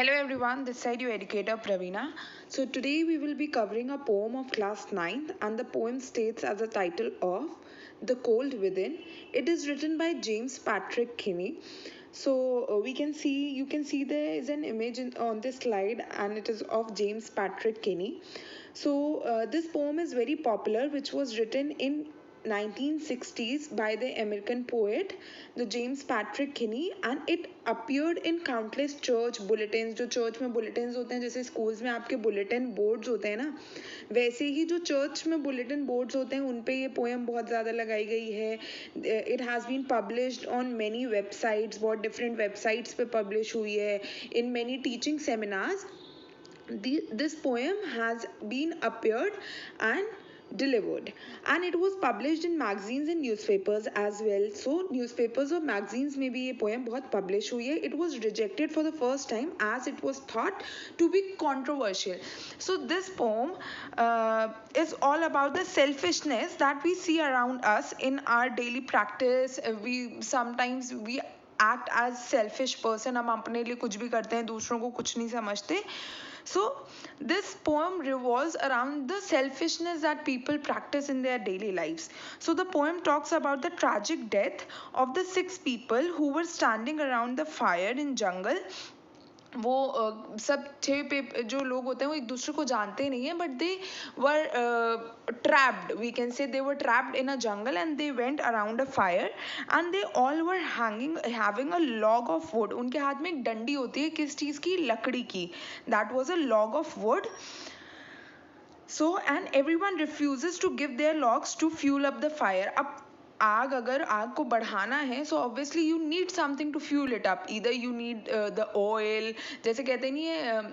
Hello everyone, this side your educator Pravina. So today we will be covering a poem of class 9th and the poem states as a title of The Cold Within. It is written by James Patrick Kinney. So you can see there is an image on this slide and it is of James Patrick Kinney. So this poem is very popular which was written in 1960s by the American poet the James Patrick Kinney and it appeared in countless church bulletins. जो church में bulletins होते हैं जैसे schools में आपके bulletin boards होते हैं ना, वैसे ही जो चर्च में bulletin boards होते हैं उन पे ये पोएम बहुत ज़्यादा लगाई गई है. It has been published on many websites, बहुत different websites पे publish हुई है. In many teaching seminars this poem has been appeared and delivered, and it was published in magazines and newspapers as well. So newspapers और magazines में भी ये poem बहुत publish हुई है. It was rejected for the first time as it was thought to be controversial. So this poem is all about the selfishness that we see around us in our daily practice. We act as selfish person. हम अपने लिए कुछ भी करते हैं, दूसरों को कुछ नहीं समझते. So this poem revolves around the selfishness that people practice in their daily lives. So the poem talks about the tragic death of the 6 people who were standing around the fire in jungle. वो सब 6 जो लोग होते हैं वो एक दूसरे को जानते नहीं हैं, but they were trapped, we can say they were trapped in a jungle and they went around a fire and they all were having a log of wood. उनके हाथ में एक डंडी होती है किस चीज़ की, लकड़ी की. That was a log of wood. So and everyone refuses to give their logs to fuel up the fire. अब अगर आग को बढ़ाना है so obviously you need something to fuel it up. Either you need the oil, जैसे कहते नहीं है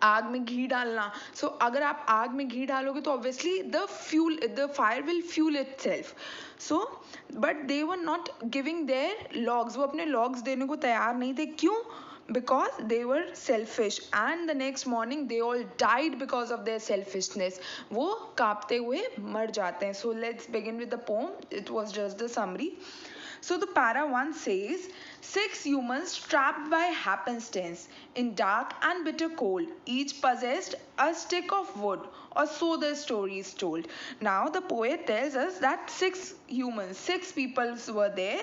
आग में घी डालना. So अगर आप आग में घी डालोगे तो obviously the fire will fuel itself. So but they were not giving their logs. वो अपने logs देने को तैयार नहीं थे. क्यों? Because they were selfish and the next morning they all died because of their selfishness. वो कांपते हुए मर जाते हैं. So let's begin with the poem. It was just the summary. So the para 1 says, 6 humans trapped by happenstance in dark and bitter cold, each possessed a stick of wood, or so the story is told. Now the poet tells us that 6 humans, 6 people were there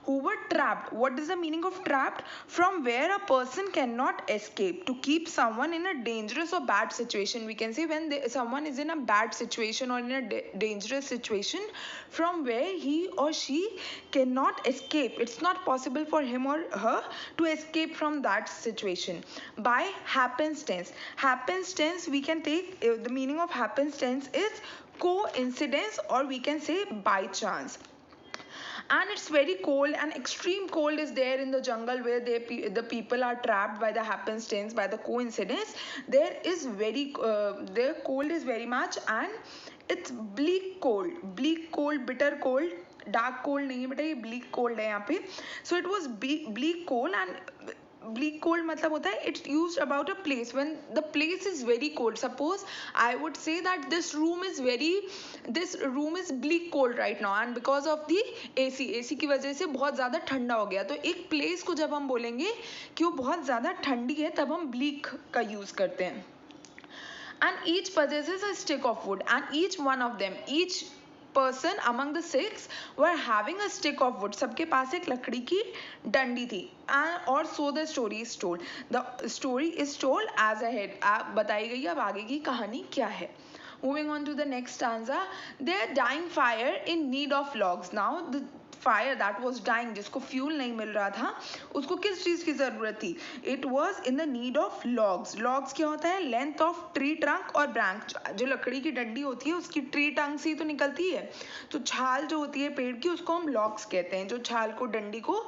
who were trapped. What is the meaning of trapped? From where a person cannot escape. To keep someone in a dangerous or bad situation. We can say when someone is in a bad situation or in a dangerous situation from where he or she cannot escape. It's not possible for him or her to escape from that situation. By happenstance. Happenstance, we can take the meaning of happenstance is coincidence, or we can say by chance. And it's very cold, and extreme cold is there in the jungle where the people are trapped by the happenstance, by the coincidence. There is the cold is very much, and it's bleak cold, bitter cold. Dark cold नहीं है बेटा, ये bleak cold है यहाँ पे. So it was bleak cold, and bleak cold मतलब होता है it's used about a place when the place is very cold. Suppose I would say that this room is bleak cold right now and because of the AC की वजह से बहुत ज़्यादा ठंडा हो गया. तो एक place को जब हम बोलेंगे कि वो बहुत ज़्यादा ठंडी है तब हम bleak का use करते हैं. And each possesses a stick of wood, and each person among the 6 were having a stick of wood. सबके पास एक लकड़ी की डंडी थी. And or so the story is told. The story is told as ahead. बताई गई अब आगे की कहानी क्या है. Moving on to the next stanza. Their dying fire in need of logs. Now the fire that was dying, जिसको fuel नहीं मिल रहा था, उसको किस चीज़ की ज़रूरत थी? It was in the need of logs. Logs क्या होता है? Length of tree trunk और branch. जो लकड़ी की डंडी होती है उसकी ट्री ट्रंक से ही तो निकलती है. तो छाल जो होती है पेड़ की उसको हम logs कहते हैं. जो छाल को डंडी को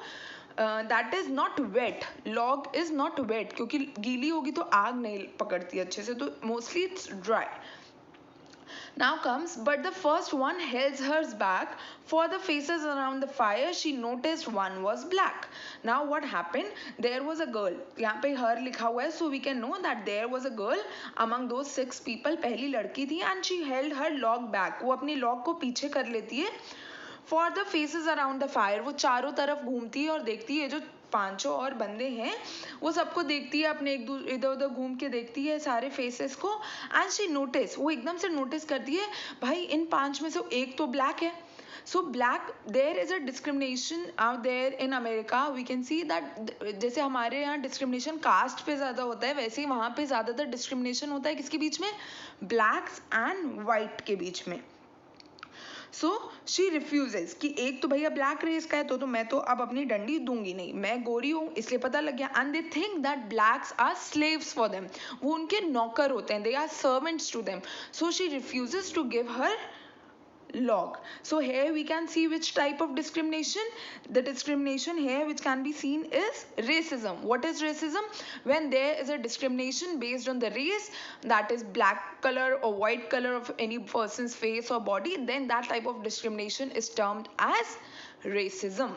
that is not wet. Log is not wet क्योंकि गीली होगी तो आग नहीं पकड़ती अच्छे से, तो mostly it's dry. Now comes, but the first one held hers back. For the faces around the fire, she noticed one was black. Now what happened? There was a girl. यहाँ पे her लिखा हुआ है, so we can know that there was a girl among those 6 people. पहली लड़की थी and she held her log back. वो अपनी log को पीछे कर लेती है. For the faces around the fire, वो चारों तरफ घूमती है और देखती है जो पांचों और बंदे हैं, वो सबको देखती है, अपने एक इधर उधर घूम के देखती है सारे फेसेस को, एंड शी नोटिस, वो एकदम से नोटिस करती है भाई इन 5 में से एक तो ब्लैक है. So black, there is a discrimination out there in America. We can see that जैसे हमारे यहाँ discrimination caste पे ज़्यादा होता है, वैसे ही वहाँ पे ज़्यादातर discrimination होता है किसके बीच में, blacks and white के बीच में. So she refuses कि एक तो भैया black race का है तो मैं तो अब अपनी डंडी दूंगी नहीं, मैं गोरी हूँ इसलिए पता लग गया. And they think that blacks are slaves for them. वो उनके नौकर होते हैं, they are servants to them. So she refuses to give her log. So here we can see which type of discrimination. The discrimination here which can be seen is racism. What is racism? When there is a discrimination based on the race, that is black color or white color of any person's face or body, then that type of discrimination is termed as racism.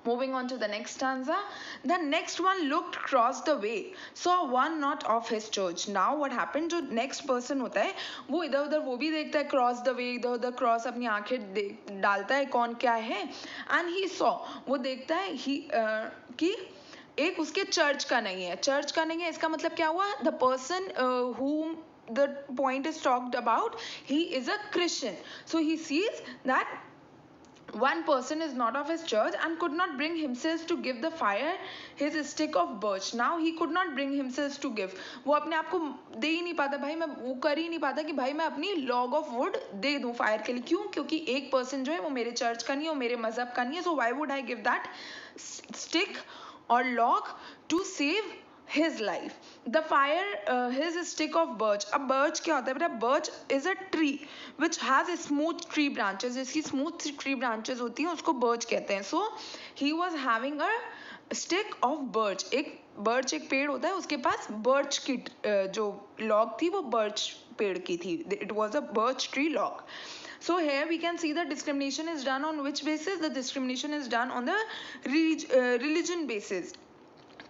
Moving on to the next stanza. The next one looked across the way, saw one not of his church. Now what happened, जो next person होता है वो इधर उधर वो भी देखता है cross the way, इधर उधर cross अपनी आंखें डालता है कौन क्या है, and he saw, वो देखता है कि एक उसके चर्च का नहीं है. चर्च का नहीं है इसका मतलब क्या हुआ, the person whom the point is talked about, he is a Christian. So he sees that one person is not of his church and could not bring himself to give the fire his stick of birch. Now he could not bring himself to give. वो अपने आप को दे ही नहीं पाता, भाई मैं वो कर ही नहीं पाता कि भाई मैं अपनी log of wood दे दूं फायर के लिए. क्यों? क्योंकि एक person जो है वो मेरे चर्च का नहीं है, वो मेरे मजहब का नहीं है. So why would I give that stick or log to save his life? The fire his stick of birch. अब birch क्या होता है बेटा? Birch is a tree which has a smooth tree branches. जिसकी smooth tree branches होती हैं उसको birch कहते हैं. So he was having a stick of birch. एक birch एक पेड़ होता है, उसके पास birch की जो log थी वो birch पेड़ की थी. It was a birch tree log. So here we can see the discrimination is done on which basis? The discrimination is done on the religion basis.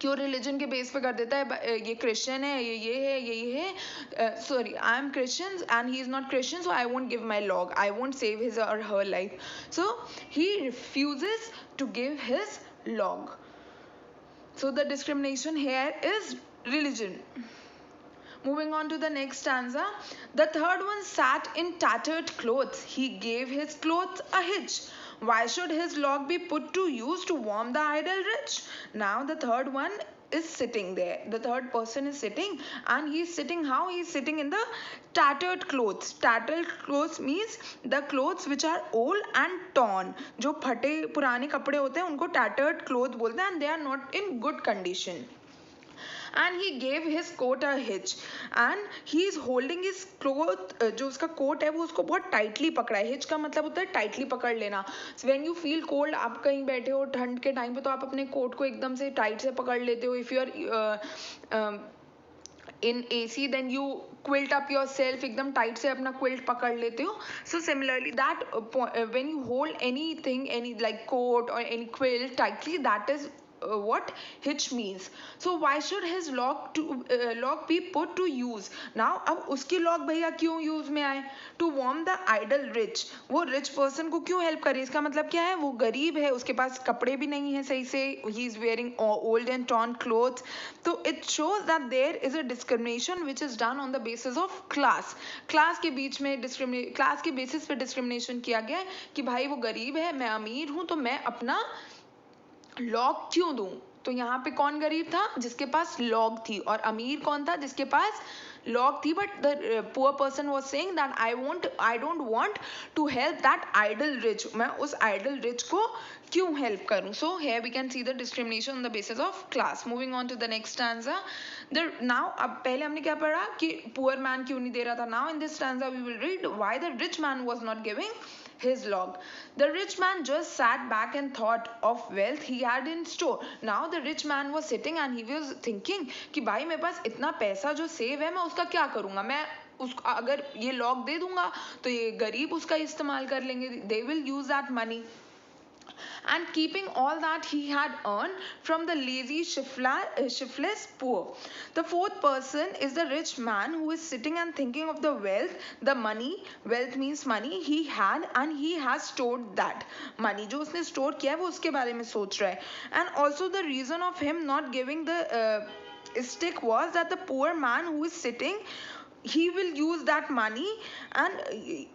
क्यों रिलीजन के बेस पे कर देता है, ये क्रिश्चियन है, ये है, ये है, sorry I am Christian and he is not Christian, so I won't give my log, I won't save his or her life. So he refuses to give his log. So the discrimination here is religion. Moving on to the next stanza. The third one sat in tattered clothes. He gave his clothes a hitch. Why should his log be put to use to warm the idle rich? Now the third one is sitting there. The third person is sitting, and he is sitting how? He is sitting in the tattered clothes. Tattered clothes means the clothes which are old and torn. जो फटे पुराने कपड़े होते हैं उनको tattered clothes बोलते हैं, and they are not in good condition. And he gave his coat a hitch, and he is holding his cloth, जो उसका कोट है वो उसको बहुत टाइटली पकड़ा है. हिच का मतलब होता है टाइटली पकड़ लेना. व्हेन यू फील कोल्ड, आप कहीं बैठे हो ठंड के टाइम पे तो आप अपने कोट को एकदम से टाइट से पकड़ लेते हो. If you are in AC then you quilt up yourself, एकदम टाइट से अपना quilt पकड़ लेते हो. So similarly that when you hold anything, any like coat or any quilt tightly, that is what hitch means. So why should his log be put to use? Now अब उसकी log भैया क्यों use में आए? To warm the idle rich. वो rich person को क्यों help करे? इसका मतलब क्या है? वो गरीब है, उसके पास कपड़े भी नहीं है सही से, he is wearing old and torn clothes. So it shows that there is a discrimination which is done on the basis of class. Class के बीच में class के basis पे discrimination किया गया है कि भाई वो गरीब है, मैं अमीर हूँ, तो मैं अपना लॉग क्यों दूं? तो यहाँ पे कौन गरीब था? जिसके पास लॉग थी. और अमीर कौन था? जिसके पास लॉग थी. But the poor person was saying that I don't want to help that idle rich. मैं उस आइडल रिच को क्यों हेल्प करूं? So here we can see the discrimination on the basis of class. Moving on to the next stanza. Now अब पहले हमने क्या पढ़ा कि पुअर मैन क्यों नहीं दे रहा था. Now in this stanza we will read why the rich man was not giving his log. The rich man just sat back and thought of wealth he had in store. Now the rich man was sitting and he was thinking कि भाई मेरे पास इतना पैसा जो save है मैं उसका क्या करूँगा. मैं उसको अगर ये लॉग दे दूंगा तो ये गरीब उसका इस्तेमाल कर लेंगे. They will use that money. and keeping all that he had earned from the lazy, shiftless poor. The fourth person is the rich man who is sitting and thinking of the wealth, the money, wealth means money, he had and he has stored that money. जो उसने store किया है वो उसके बारे में सोच रहा है. And also the reason of him not giving the stick was that the poor man who is sitting, he will use that money, and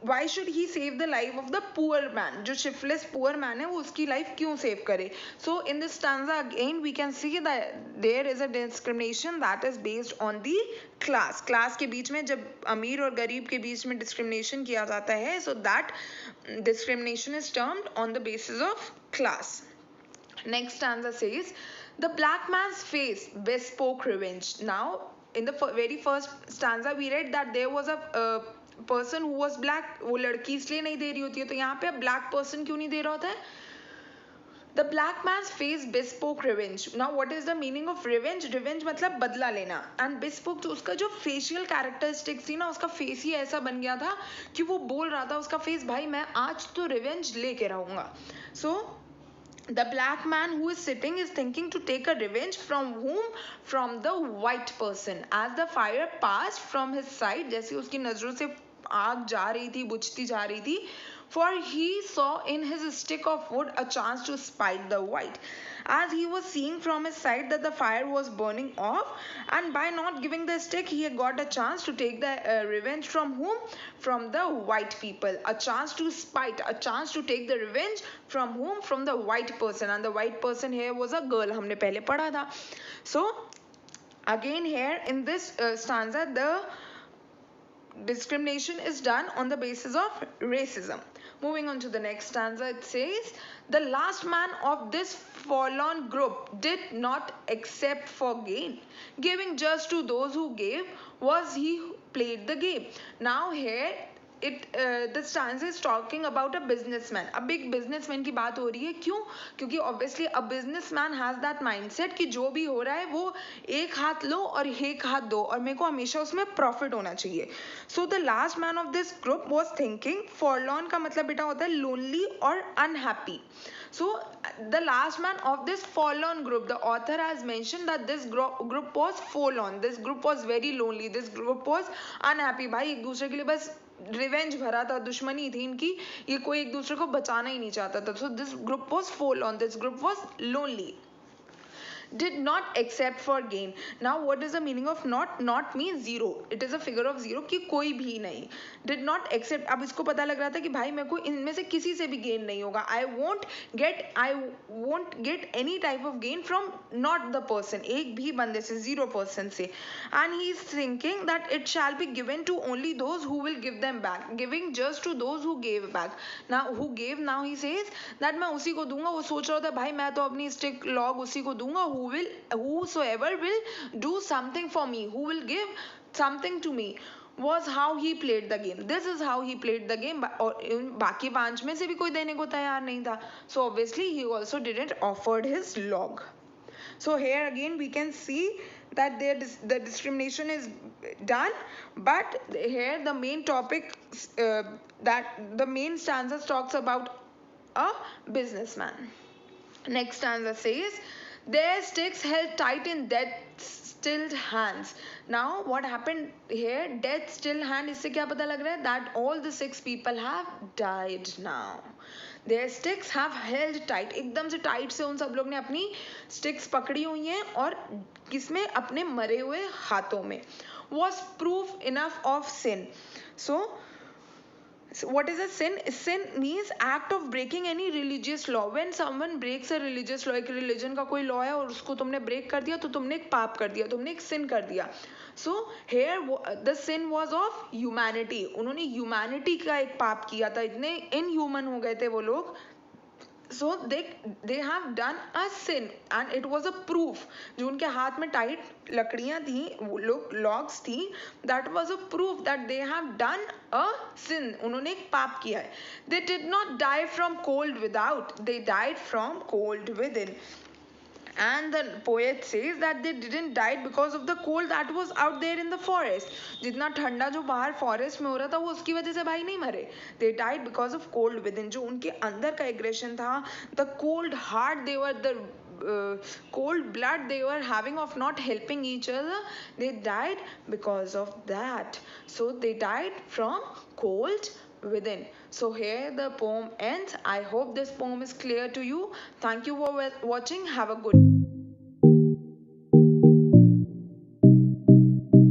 why should he save the life of the poor man? जो shiftless poor man है वो उसकी life क्यों save करे? So in this stanza again we can see that there is a discrimination that is based on the class के बीच में जब अमीर और गरीब के बीच में discrimination किया जाता है, so that discrimination is termed on the basis of class. Next stanza says, the black man's face bespoke revenge. Now in the very first stanza we read that there was a person who was black, वो लड़की इसलिए नहीं दे रही होती है, तो यहाँ पे black person क्यों नहीं दे रहा होता है? The black man's face bespoke revenge. Now what is the meaning of revenge? Revenge मतलब बदला लेना, and bespoke जो उसका जो facial characteristics थी ना, उसका face ही ऐसा बन गया था कि वो बोल रहा था उसका face, भाई मैं आज तो revenge लेके रहूँगा. So the black man who is sitting is thinking to take a revenge from whom? From the white person. As the fire passed from his side, जैसे उसकी नजरों से आग जा रही थी, बुझती जा रही थी, for he saw in his stick of wood a chance to spite the white. As he was seeing from his side that the fire was burning off, and by not giving the stick he had got a chance to take the revenge from whom? From the white people. A chance to spite, a chance to take the revenge from whom? From the white person, and the white person here was a girl, हमने पहले पढ़ा था. So again here in this stanza the discrimination is done on the basis of racism. Moving on to the next stanza, it says, the last man of this forlorn group did not accept for gain, giving just to those who gave, was he who played the game. Now here the stanza is talking about a businessman. A big businessman की बात हो रही है. क्यों? क्योंकि obviously a businessman has that mindset कि जो भी हो रहा है वो एक हाथ लो और एक हाथ दो और मेरे को हमेशा उसमें profit होना चाहिए. So the last man of this group was thinking, forlorn का मतलब बेटा होता है lonely और unhappy. So the last man of this forlorn group, the author has mentioned that this group was forlorn, this group was very lonely, this group was unhappy. भाई एक दूसरे के लिए बस रिवेंज भरा था, दुश्मनी थी इनकी, ये कोई एक दूसरे को बचाना ही नहीं चाहता था. So this group was forlorn, this group was lonely. Did not accept for gain. Now what is the meaning of not? Not means zero. It is a figure of zero कि कोई भी नहीं. Did not accept. अब इसको पता लग रहा था कि भाई मेरे को इनमें से किसी से भी gain नहीं होगा. I won't get any type of gain from not the person. एक भी बंदे से, 0% से. And he is thinking that it shall be given to only those who will give them back. Giving just to those who gave back. Now who gave? Now he says that मैं उसी को दूंगा. वो सोच रहा था भाई मैं तो अपनी stick log उसी को दूंगा. Whosoever will do something for me, who will give something to me, was how he played the game. This is how he played the game. और बाकी 5 में से भी कोई देने को तैयार नहीं था. So obviously he also didn't offered his log. So here again we can see that the discrimination is done, but here the main topic that the main stanza talks about a businessman. Next stanza says, their sticks held tight in death's still hands. Now what happened here? Death still hand, इससे क्या पता लग रहा है? That all the 6 people have died now. Their sticks have held tight. एकदम से tight से उन सब लोग ने अपनी sticks पकड़ी हुई हैं और किसमें? अपने मरे हुए हाथों में. Was proof enough of sin. So what is a sin? Sin means act of breaking any religious law. When someone breaks a religious law, एक religion का कोई law है और उसको तुमने break कर दिया तो तुमने एक पाप कर दिया, तुमने एक sin कर दिया. So here the sin was of humanity. उन्होंने humanity का एक पाप किया था, इतने inhuman हो गए थे वो लोग. So they have done a sin and it was a proof. जो उनके हाथ में tight लकड़ियाँ थी, वो लोग logs थी, that was a proof that they have done a sin. उन्होंने एक पाप किया है. They did not die from cold without, they died from cold within. And the poet says that they didn't die because of the cold that was out there in the forest. जितना ठंडा जो बाहर forest में हो रहा था वो उसकी वजह से भाई नहीं मरे. They died because of cold within. जो उनके अंदर का एग्रेशन था, the cold heart they were, the cold blood they were having of not helping each other, they died because of that. So they died from cold within. So here the poem ends. I hope this poem is clear to you. Thank you for watching. Have a good